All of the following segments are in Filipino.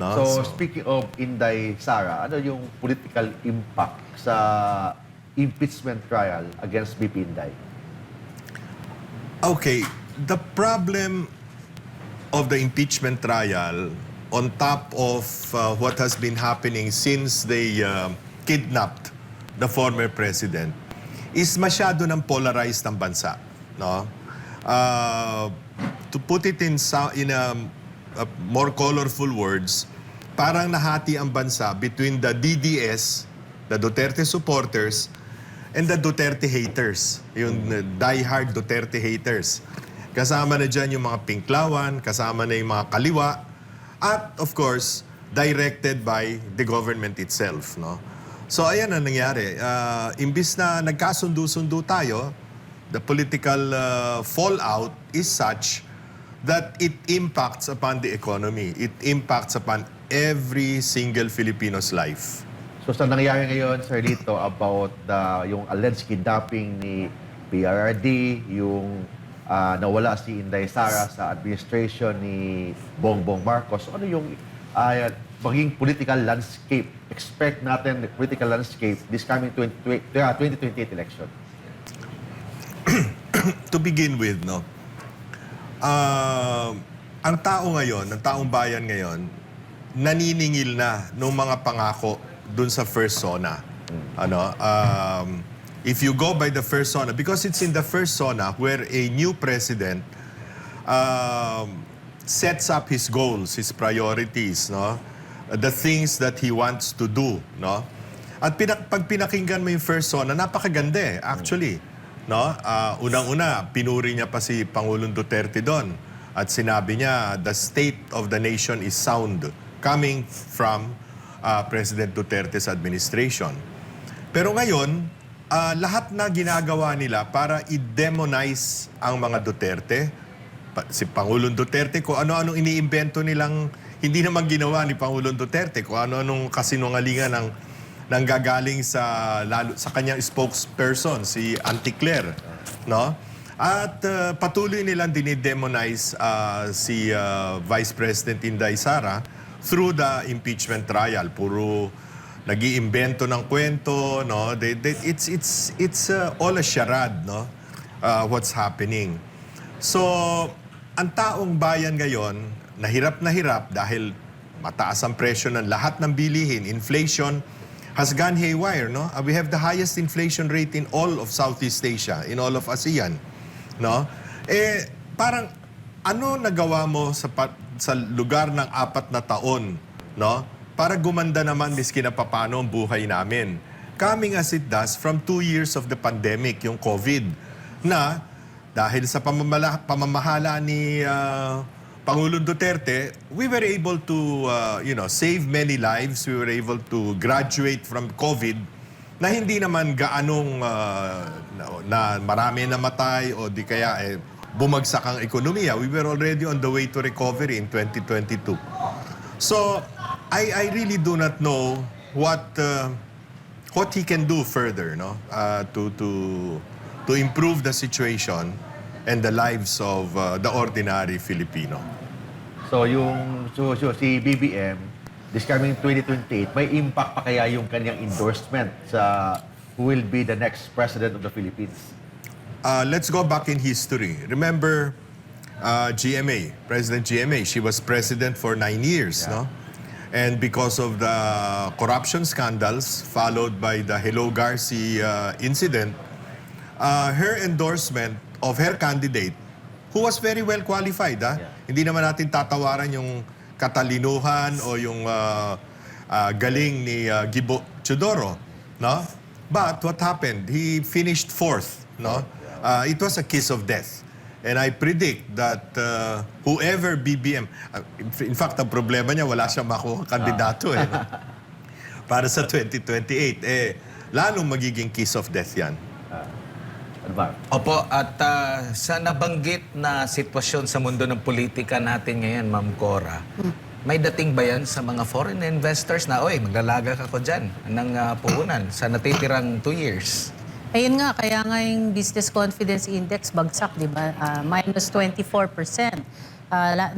No? So, speaking of Inday Sara, ano yung political impact sa impeachment trial against BP Inday? Okay, the problem of the impeachment trial, on top of what has been happening since they kidnapped the former president, is masyado ng polarized ang bansa. No? To put it in more colorful words, parang nahati ang bansa between the DDS, the Duterte supporters, and the Duterte haters, yung die-hard Duterte haters. Kasama na dyan yung mga pinklawan, kasama na yung mga kaliwa, at of course, directed by the government itself. No? So ayan ang nangyari. Imbis na nagkasundo-sundo tayo, the political fallout is such that it impacts upon the economy. It impacts upon every single Filipino's life. So, sa nangyayari ngayon, Sir Lito, about yung alleged kidnapping ni PRRD, yung nawala si Inday Sara sa administration ni Bongbong Marcos, ano yung maging political landscape? Expect natin the political landscape this coming 2028 election. To begin with, no, ang tao ngayon, ang taong bayan ngayon, naniningil na ng mga pangako dun sa first zona. If you go by the first zona, because it's in the first zona where a new president sets up his goals, his priorities, no, the things that he wants to do, no. At pag pinakinggan mo yung first zona, napakaganda actually. No? Unang-una, pinuri niya pa si Pangulong Duterte doon. At sinabi niya, the state of the nation is sound coming from President Duterte's administration. Pero ngayon, lahat na ginagawa nila para i-demonize ang mga Duterte, si Pangulong Duterte, kung ano-anong iniimbento nilang hindi naman ginawa ni Pangulong Duterte, kung ano-anong kasinungalingan ng nanggagaling lalo sa kanyang spokesperson, si Auntie Claire, no? At patuloy nilang dinidemonize si Vice President Inday Sara through the impeachment trial. Puro nag-iimbento ng kwento, no? It's all a charade, no? What's happening. So, ang taong bayan ngayon, na hirap dahil mataas ang presyo ng lahat ng bilihin, inflation has gone haywire, no? We have the highest inflation rate in all of Southeast Asia, in all of ASEAN, no? Parang ano nagawa mo sa lugar ng 4 na taon, no? Para gumanda naman miski na papano ang buhay namin. Coming as it does from 2 years of the pandemic, yung COVID, na dahil sa pamamahala ni Pangulong Duterte, we were able to, save many lives. We were able to graduate from COVID na hindi naman gaanong na marami namatay o di kaya bumagsak ang ekonomiya. We were already on the way to recovery in 2022. So, I really do not know what he can do further, no, to improve the situation and the lives of the ordinary Filipino. So, si BBM, this coming 2028, may impact pa kaya yung kanyang endorsement sa who will be the next president of the Philippines? Let's go back in history. Remember GMA, President GMA, she was president for 9 years, no? And because of the corruption scandals followed by the Hello Garcia incident, her endorsement of her candidate, who was very well qualified, hindi naman natin tatawaran yung katalinuhan o yung galing ni Gibo Teodoro, no? But what happened? He finished 4th, no? It was a kiss of death. And I predict that whoever BBM, in fact, ang problema niya, wala siyang makuha kandidato no? Para sa 2028. Lalong magiging kiss of death yan. Opo, at sa nabanggit na sitwasyon sa mundo ng politika natin ngayon, Ma'am Cora, may dating ba yan sa mga foreign investors na, oy, maglalaga ka ko dyan ng puhunan sa natitirang 2 years? Ayun nga, kaya nga yung Business Confidence Index bagsak, di ba? Minus 24%.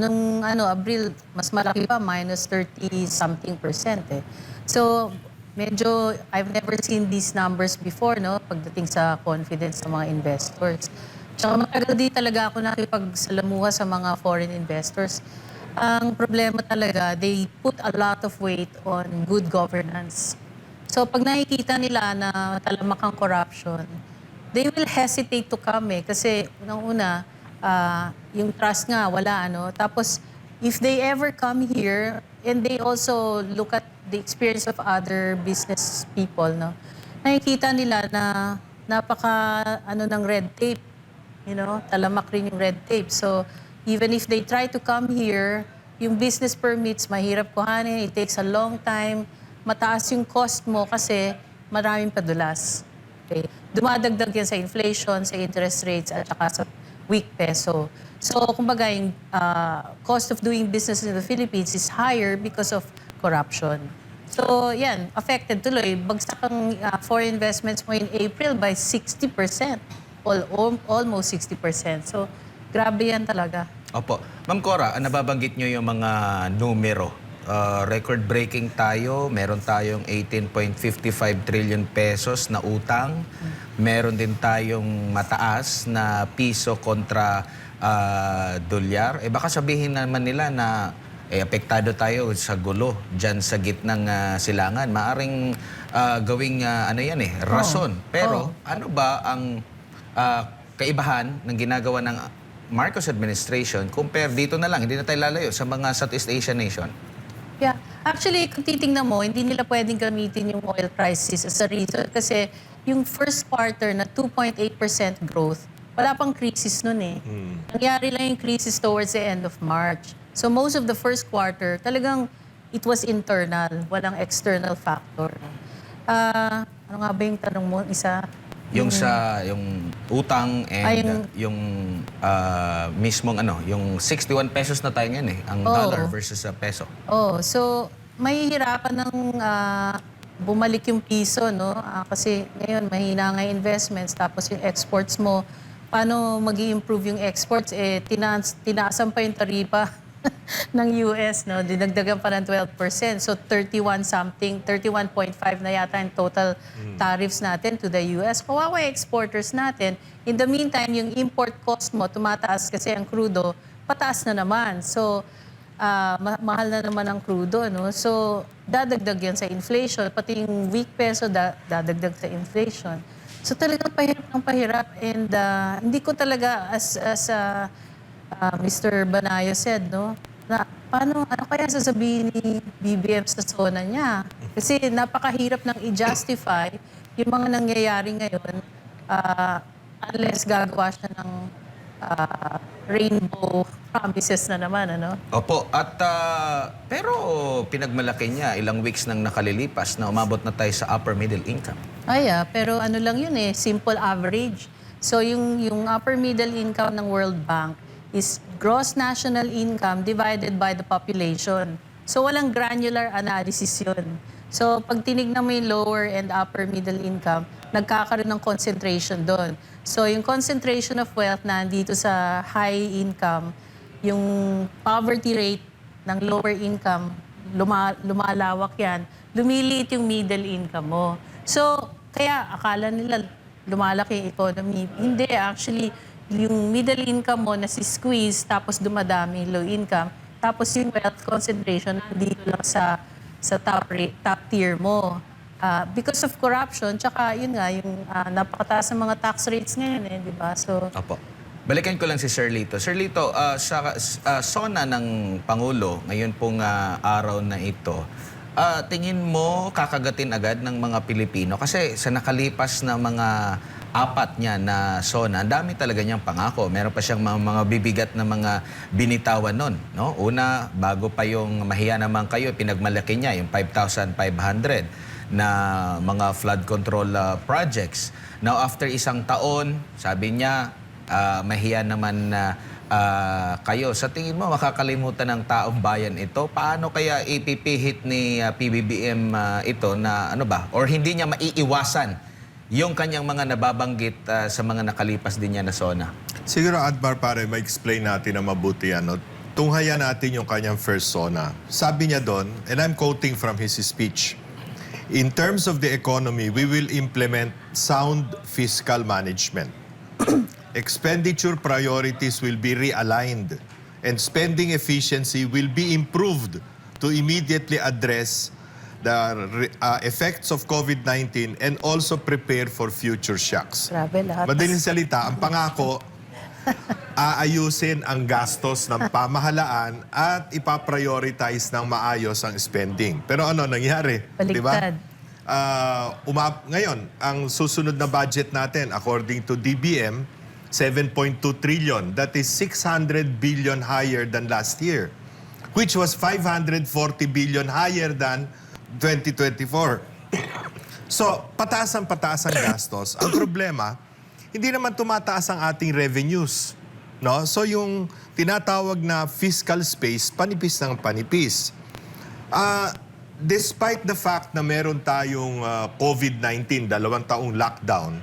Nung Abril, mas malaki pa, minus 30 something percent eh. So, medyo, I've never seen these numbers before, no? Pagdating sa confidence ng mga investors. Tsaka matagal di talaga ako nakipagsalamuha sa mga foreign investors. Ang problema talaga, they put a lot of weight on good governance. So pag nakikita nila na talamak ang corruption, they will hesitate to come kasi unang-una, yung trust nga wala Tapos if they ever come here and they also look at the experience of other business people, nakikita nila na napaka ng red tape, talamak rin yung red tape. So even if they try to come here, yung business permits mahirap kuhanin, it takes a long time. Mataas yung cost mo kasi maraming padulas. Okay? Dumadagdag yan sa inflation, sa interest rates, at saka sa weak peso. So, kumbaga, yung cost of doing business in the Philippines is higher because of corruption. So, yan, affected tuloy. Bagsak ang foreign investments mo in April by 60%. Almost 60%. So, grabe yan talaga. Opo. Ma'am Cora, nababanggit nyo yung mga numero. Record-breaking tayo. Meron tayong 18.55 trillion pesos na utang. Meron din tayong mataas na piso kontra dolyar. Baka sabihin naman nila na apektado tayo sa gulo dyan sa gitnang silangan. Maaring gawing rason. Pero ano ba ang kaibahan ng ginagawa ng Marcos administration compare dito na lang, hindi na tayo lalayo sa mga Southeast Asian nation? Yeah. Actually, kung titingnan mo, hindi nila pwedeng gamitin yung oil prices as a reason kasi yung first quarter na 2.8% growth, wala pang crisis nun eh. Nangyari lang yung crisis towards the end of March. So most of the first quarter, talagang it was internal, walang external factor. Ano nga ba yung tanong mo? Isa? Yung yung utang and yung mismong yung 61 pesos na tayo ngayon ang dollar versus sa peso. So may hirapan ng bumalik yung piso, kasi ngayon mahina nga yung investments, tapos yung exports mo, paano mag-i-improve yung exports? Tinaasan pa yung taripa ng US, dinagdagan pa ng 12%. So 31.5 na yata yung total tariffs natin to the US. Kawawa yung exporters natin. In the meantime, yung import cost mo tumataas kasi ang crudo, pataas na naman. So mahal na naman ang crudo, So dadagdag yan sa inflation. Pati yung weak peso dadagdag sa inflation. So talagang pahirap ng pahirap. And hindi ko talaga as Mr. Banayo said, na ano kaya sasabihin ni BBM sa zona niya? Kasi napakahirap nang i-justify yung mga nangyayari ngayon unless gagawa siya ng rainbow promises na naman, Opo. At pero pinagmalaki niya, ilang weeks nang nakalilipas na umabot na tayo sa upper middle income. Pero ano lang yun simple average. So yung upper middle income ng World Bank is gross national income divided by the population. So walang granular analysis yun. So pag tinignan mo yung lower and upper middle income, nagkakaroon ng concentration doon. So yung concentration of wealth nandito sa high income, yung poverty rate ng lower income, lumalawak yan, lumiliit yung middle income mo. So kaya akala nila lumalaki yung economy. Hindi, actually, yung middle income mo na squeeze, tapos dumadami low income, tapos yung wealth concentration nandito lang sa top tier mo. Because of corruption, tsaka yun nga, yung napakataas ng mga tax rates ngayon di ba? So, Opo. Balikan ko lang si Sir Lito. Sir Lito, sa SONA ng Pangulo, ngayon pong araw na ito, tingin mo kakagatin agad ng mga Pilipino? Kasi sa nakalipas na mga apat niya na SONA, ang dami talaga niyang pangako. Meron pa siyang mga bibigat na mga binitawan nun. Una, bago pa yung mahiya naman kayo, pinagmalaki niya yung 5,500 na mga flood control projects. Now, after isang taon, sabi niya, mahiya naman na kayo. Sa tingin mo, makakalimutan ng taong bayan ito? Paano kaya ipipihit ni PBBM ito na or hindi niya maiiwasan yung kanyang mga nababanggit sa mga nakalipas din niya na SONA? Siguro, Admar, para ma-explain natin na mabuti tunghayan natin yung kanyang first SONA. Sabi niya doon, and I'm quoting from his speech, "In terms of the economy, we will implement sound fiscal management. Expenditure priorities will be realigned and spending efficiency will be improved to immediately address the effects of COVID-19 and also prepare for future shocks." Grabe lahat. Madaling salita, ang pangako, aayusin ang gastos ng pamahalaan at ipaprioritize ng maayos ang spending. Pero ano nangyari? Di ba? Baligtad. Ngayon, ang susunod na budget natin, according to DBM, 7.2 trillion. That is 600 billion higher than last year, which was 540 billion higher than 2024. So, pataas ang gastos. Ang problema, hindi naman tumataas ang ating revenues. No? So, yung tinatawag na fiscal space, panipis ng panipis. Despite the fact na meron tayong COVID-19, 2 taong lockdown,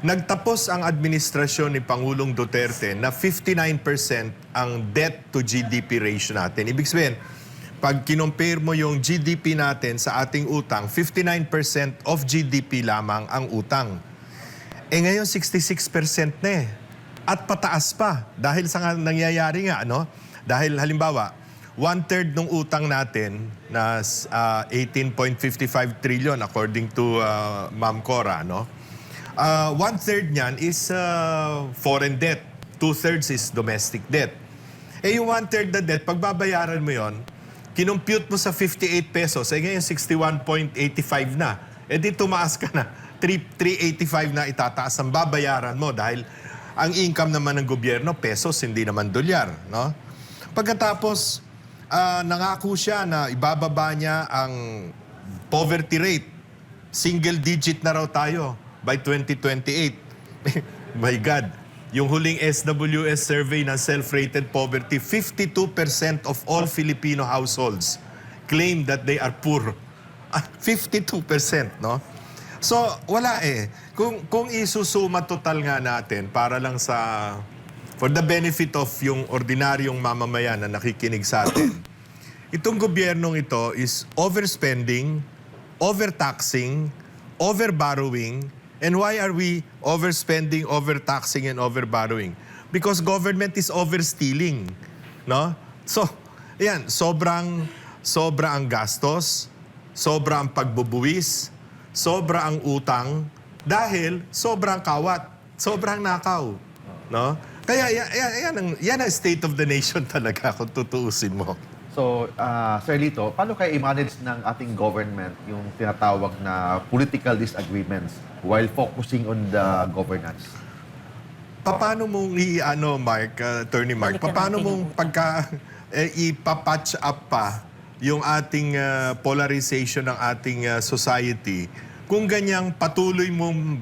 nagtapos ang administrasyon ni Pangulong Duterte na 59% ang debt to GDP ratio natin. Ibig sabihin, pag kinompare mo yung GDP natin sa ating utang, 59% of GDP lamang ang utang. Ngayon 66% na eh. At pataas pa dahil sa nangyayari nga, no? Dahil halimbawa, 1/3 ng utang natin na 18.55 trillion according to Ma'am Cora, no? 1/3 niyan is foreign debt. 2/3 is domestic debt. Yung 1/3 na debt, pag babayaran mo yon, kinompute mo sa 58 pesos, ngayon 61.85 na. Di tumaas ka na. 385 na itataas ang babayaran mo dahil ang income naman ng gobyerno, pesos, hindi naman dolyar, no? Pagkatapos, nangako siya na ibababa niya ang poverty rate. Single digit na raw tayo by 2028. My God, yung huling SWS survey ng self-rated poverty, 52% of all Filipino households claim that they are poor. 52%, no? So, wala eh. Kung isusuma total nga natin para lang sa, for the benefit of yung ordinaryong mamamayan na nakikinig sa atin, itong gobyernong ito is overspending, overtaxing, overborrowing. And why are we overspending, overtaxing, and overborrowing? Because government is overstealing, no? So, yan, sobra ang gastos, sobra ang pagbubuwis, sobra ang utang, dahil sobrang kawat, sobrang nakaw, no? Kaya yan ang state of the nation talaga kung tutuusin mo. So, Sir Lito, paano kayo i-manage ng ating government yung tinatawag na political disagreements while focusing on the governance? Paano mong Attorney Mark, paano mong ipapatch up pa yung ating polarization ng ating society kung ganyang patuloy mong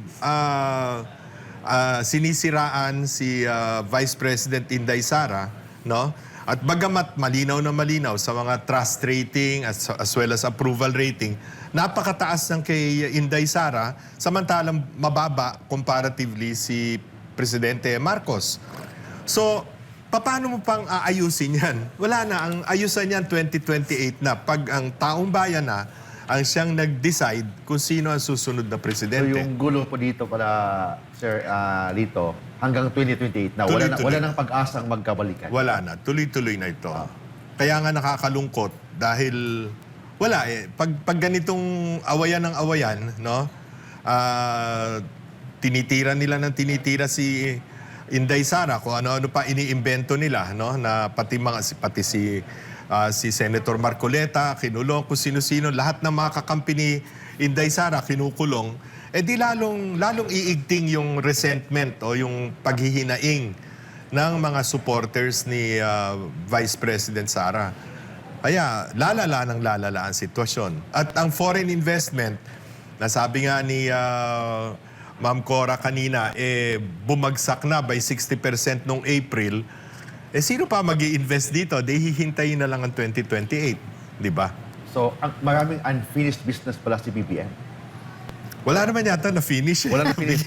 sinisiraan si Vice President Inday Sara, no? At bagamat malinaw na malinaw sa mga trust rating as well as approval rating, napakataas ng kay Inday Sara, samantalang mababa comparatively si Presidente Marcos. So, paano mo pang aayusin yan? Wala na, ang ayusan yan 2028 na pag ang taong bayan na ang siyang nag-decide kung sino ang susunod na So, presidente. yung gulo po dito pala, Sir Lito, hanggang 2028 na Tuloy-tuloy. wala nang pag-asang magkabalikan. Wala na, tuloy-tuloy na ito. Kaya nga nakakalungkot dahil wala eh. Pag ganitong awayan ng awayan, no? Tinitira nila ng tinitira si Inday Sara kung ano-ano pa iniimbento nila, no? Na pati si Senator Marcoleta, kinulong, kung sino-sino, lahat ng mga kakampi ni Inday Sara kinukulong, di lalong iigting yung resentment o yung paghihinaing ng mga supporters ni Vice President Sara. Kaya lalala ang sitwasyon. At ang foreign investment, nasabi nga ni Ma'am Cora kanina, bumagsak na by 60% noong April. Sino pa mag-i-invest dito? Hihintayin na lang ang 2028. Di ba? So, maraming unfinished business pala si BBM. Wala naman yata na-finish. Wala na finish.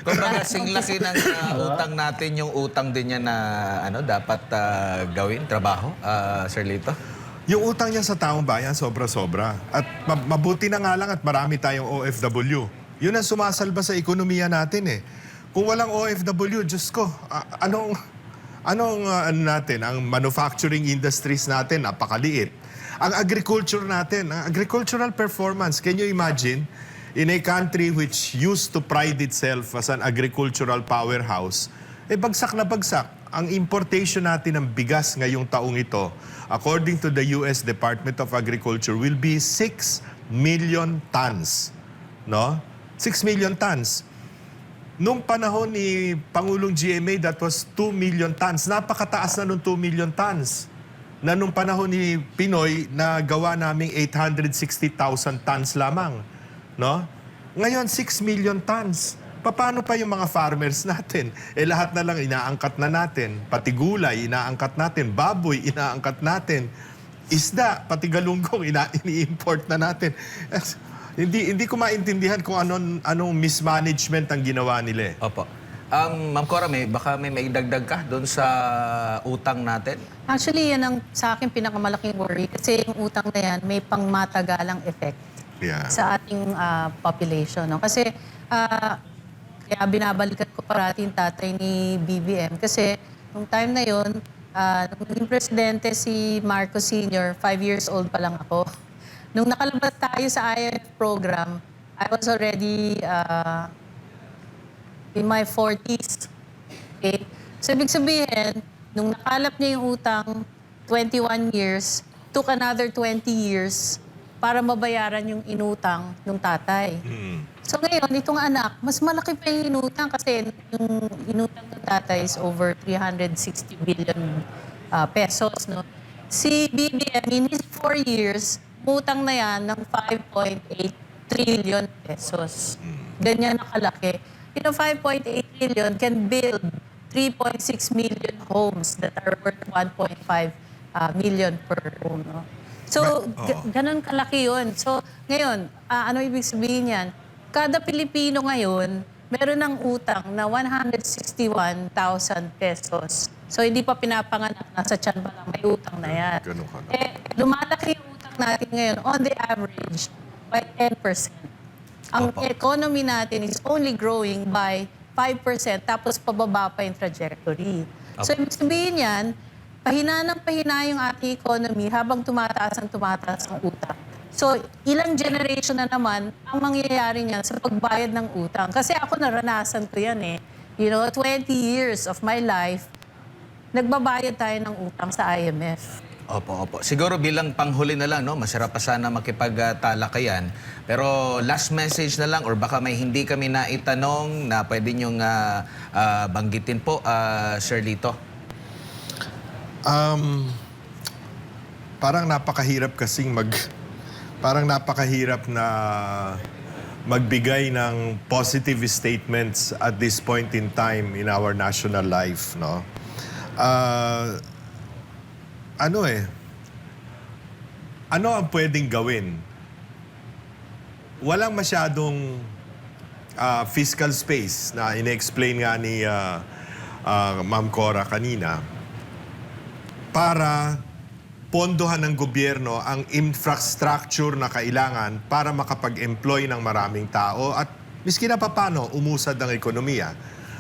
Kung kasing laki ng utang natin, yung utang din niya na dapat gawin, trabaho, Sir Lito? Yung utang niya sa taong bayan, sobra-sobra. At mabuti na nga lang at marami tayong OFW. Yun ang sumasalba sa ekonomiya natin eh. Kung walang OFW, Diyos ko, anong natin, ang manufacturing industries natin, napakaliit. Ang agriculture natin, ang agricultural performance, can you imagine, in a country which used to pride itself as an agricultural powerhouse, bagsak na bagsak. Ang importation natin ng bigas ngayong taong ito, according to the US Department of Agriculture, will be 6 million tons. No? 6 million tons. Nung panahon ni Pangulong GMA, that was 2 million tons. Napakataas na nung 2 million tons. Na nung panahon ni Pinoy, na gawa naming 860,000 tons lamang. No? Ngayon, 6 million tons. Paano pa yung mga farmers natin? Lahat na lang inaangkat na natin. Pati gulay, inaangkat natin. Baboy, inaangkat natin. Isda, pati galunggong, ini-import na natin. Hindi ko maintindihan kung anong mismanagement ang ginawa nila. Opo. Ma'am Cora, baka may maidagdag ka doon sa utang natin? Actually, yan ang sa akin pinakamalaking worry kasi yung utang na yan may pangmatagalang effect sa ating population. No? Kasi kaya binabalikan ko parati yung tatay ni BBM kasi nung time na yun, nung naging presidente si Marcos Sr., 5 years old pa lang ako. Nung nakalabas tayo sa IMF program, I was already in my 40s. Okay? So, ibig sabihin, nung nakalap niya yung utang, 21 years, took another 20 years para mabayaran yung inutang ng tatay. So ngayon, itong anak, mas malaki pa yung inutang kasi yung inutang ng tatay is over 360 billion pesos. No? Si BBM, in his 4 years, utang na yan ng 5.8 trillion pesos. Ganyan nakalaki. You know, 5.8 trillion can build 3.6 million homes that are worth 1.5 million per home. No? So, ganun kalaki yun. So, ngayon, ano ibig sabihin yan? Kada Pilipino ngayon, meron ng utang na 161,000 pesos. So, hindi pa pinapanganak, nasa tiyan pa lang, may utang na yan. Ganun ka na. Lumalaki yung utang natin ngayon, on the average, by 10%. Ang economy natin is only growing by 5%, tapos pababa pa yung trajectory. So, ibig sabihin yan, pahina ng pahina yung ating economy habang tumataas ang utang. So, ilang generation na naman ang mangyayari niyan sa pagbayad ng utang. Kasi ako naranasan ko yan eh. You know, 20 years of my life, nagbabayad tayo ng utang sa IMF. Opo. Siguro bilang panghuli na lang, no? Masarap pa sana makipagtalakayan. Pero last message na lang or baka may hindi kami naitanong na pwede niyong banggitin po, Sir Lito. Parang napakahirap kasing parang napakahirap na magbigay ng positive statements at this point in time in our national life, no? Ano ang pwedeng gawin? Walang masyadong fiscal space na ine-explain nga ni Ma'am Cora kanina para pondohan ng gobyerno ang infrastructure na kailangan para makapag-employ ng maraming tao at miski na papano umusad ang ekonomiya.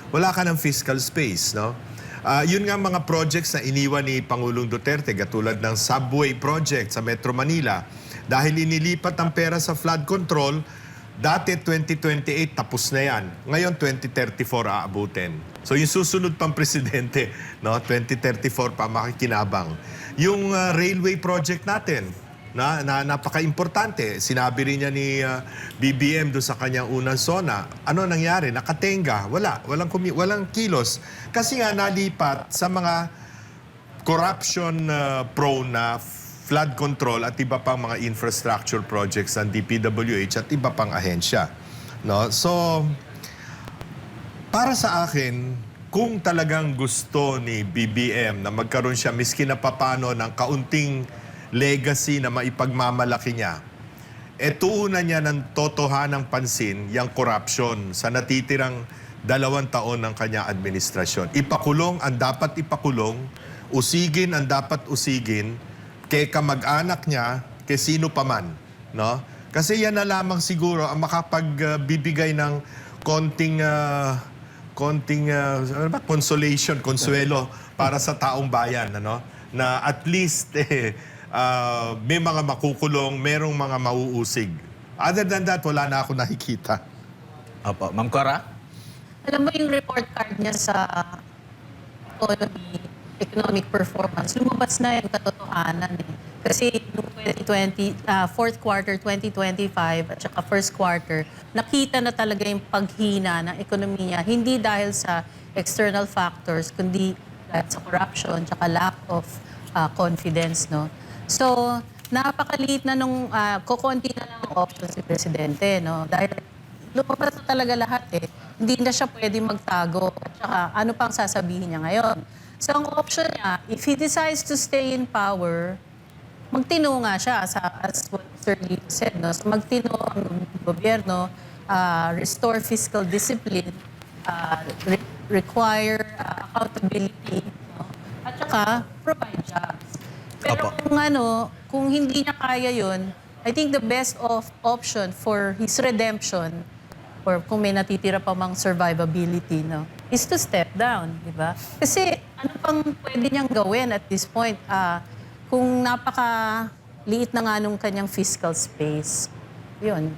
Wala ka ng fiscal space, no? Yun nga mga projects na iniwan ni Pangulong Duterte, katulad ng subway project sa Metro Manila. Dahil inilipat ang pera sa flood control, dati 2028 tapos na yan. Ngayon 2034 aabutin. So yung susunod pang presidente, no, 2034 pa makikinabang. Yung railway project natin, na napaka-importante. Sinabi rin niya ni BBM doon sa kanyang unang zona. Ano nangyari? Nakatenga. Walang kilos. Kasi nga nalipat sa mga corruption prone na flood control at iba pang mga infrastructure projects ng DPWH at iba pang ahensya. No? So, para sa akin, kung talagang gusto ni BBM na magkaroon siya miski na papano ng kaunting legacy na maipagmamalaki niya, tuunan niya ng totohanang pansin yung corruption sa natitirang 2 taon ng kanyang administrasyon. Ipakulong ang dapat ipakulong, usigin ang dapat usigin, kay kamag-anak niya, kay sino paman. No? Kasi yan na lamang siguro ang makapagbibigay ng konting consuelo para sa taong bayan, ano? Na at least may mga makukulong, merong mga mauusig. Other than that, wala na ako nakikita. Opo. Ma'am Cora? Alam mo yung report card niya sa economic performance, lumabas na yung katotohanan eh. Kasi noong 2020, fourth quarter 2025 at saka first quarter, nakita na talaga yung paghina ng ekonomiya, hindi dahil sa external factors, kundi dahil sa corruption, tsaka lack of confidence, no? So, napakaliit na nung kukonti na lang ang option si Presidente, no? Dahil lumabas na talaga lahat eh. Hindi na siya pwede magtago. At saka, ano pang sasabihin niya ngayon? So, ang option niya, if he decides to stay in power, magtino nga siya, as what Sir Lito said, no? So, magtino ang gobyerno, restore fiscal discipline, require accountability, no? At saka, provide jobs. Pero kung hindi niya kaya yun, I think the best option for his redemption, or kung may natitira pa mang survivability, no, is to step down, di ba? Kasi ano pang pwede niyang gawin at this point, kung napakaliit na nga nung kanyang fiscal space, yun.